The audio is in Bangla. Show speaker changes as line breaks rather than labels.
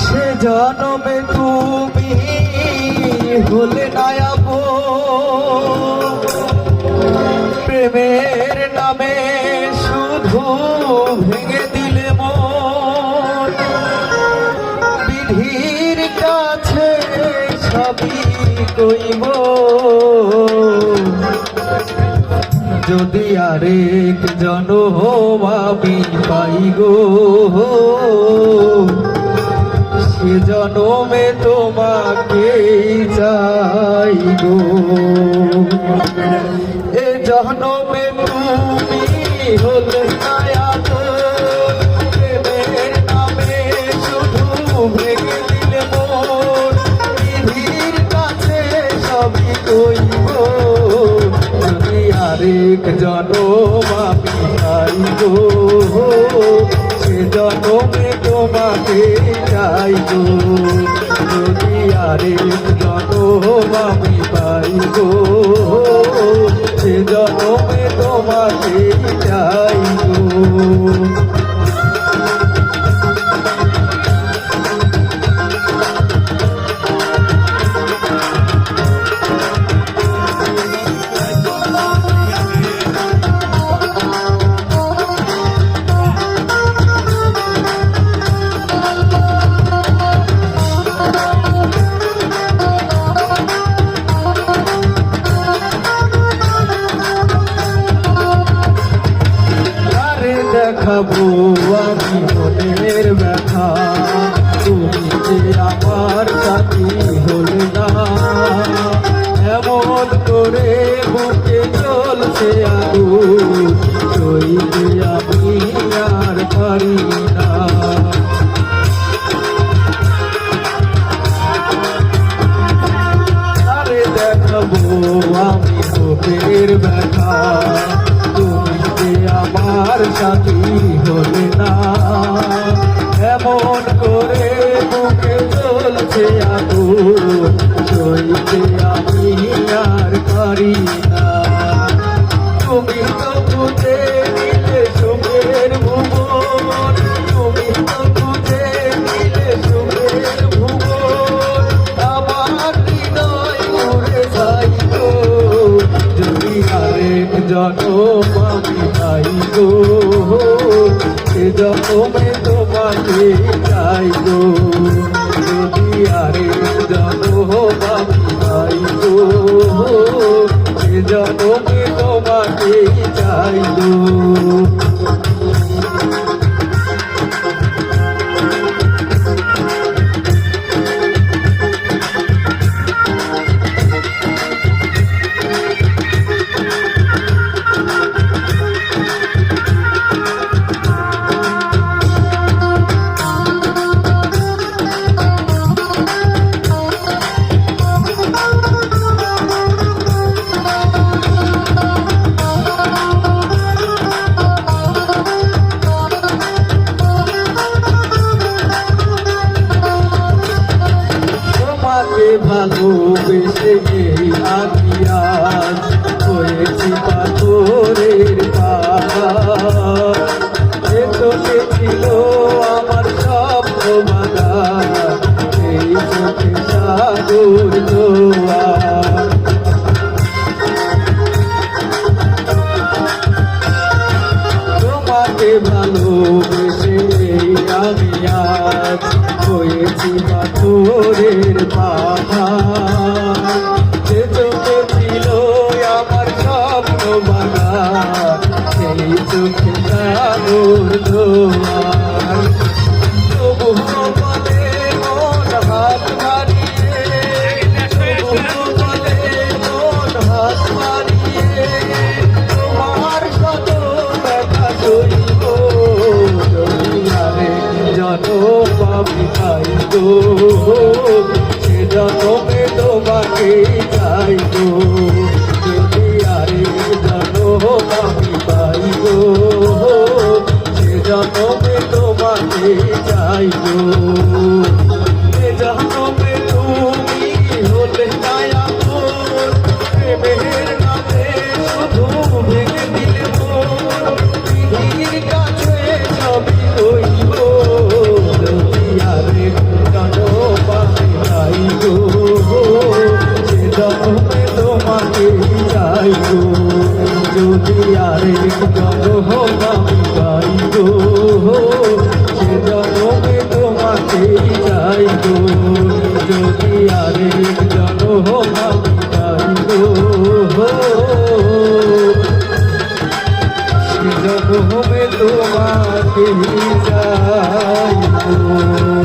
সে জনমে তুমি হলে নায়াব প্রেমের নামে শুধু ভেঙে দিলে মন বিধির কাছে সবই কইব যদি আরেক জনম আমি পাই গো সে জনমে তোমাকে চাই গো এ জনমে তুমি হলে নায়াব প্রেমের নামে শুধু ভেঙে দিলে মন বিধির কাছে সবই কইব যদি আরেক জনম আমি পাই গো সে জনমে তোমাকে চাই গো যদি আরেক জনম আমি পাই গো সে জনমে তোমাকে চাই গো দেখাবো আমি মনের ব্যথা তুমি যে আমার সাথী হলে না এমন করে বুকে চলছে আগুন সইতে আমি আর পারি না আরে দেখাবো আমি মনের ব্যথা তুমি যে আমার সাথী হলে না এমন করে বুকে চলছে আগুন সইতে আমি আর পারি না তুমি তো বুঝে নিলে সুখের ভুবন তুমি তো বুঝে নিলে সুখের ভুবন আমার হৃদয় উড়ে যাইব যদি আরেক জনম আমি পাই গো সে জনমে তোমাকে চাই গো যদি আরেক জনম আমি পাই গো সে জনমে তোমাকে চাই গো ভালোবেসে আমি আজ হয়েছি পাথরের পাহাড় এ চোখে ছিল আমার স্বপ্ন বাঁধা এই চোখে সাগর জোয়ার তোমাকে ভালোবেসে আমি আজ হয়েছি পাথরের পাহাড় যে চোখে ছিল আমার স্বপ্ন বাঁধা সেই চোখে সাগর জোয়ার তবু বলে মন হাত মারিয়ে তবু বলে মন হাত মারিয়ে তোমার শত ব্যথা সইব যদি আরেক জনম আমি পাই গো সে জনমে তোমাকে চাই গো যদি আরেক জনম আমি পাই গো সে জনমে তোমাকে চাই গো সে জনমে তুমি হলে নায়াব প্রেমের নামে শুধু ভেঙে দিলে মন বিধির কাছে সবই কইব যাই গো যদি আরেক জনম আমি পাই গো সে জনমে তোমাকে যাই গো যদি আরেক জনম আমি পাই গো সে জনমে তোমাকে যাই গো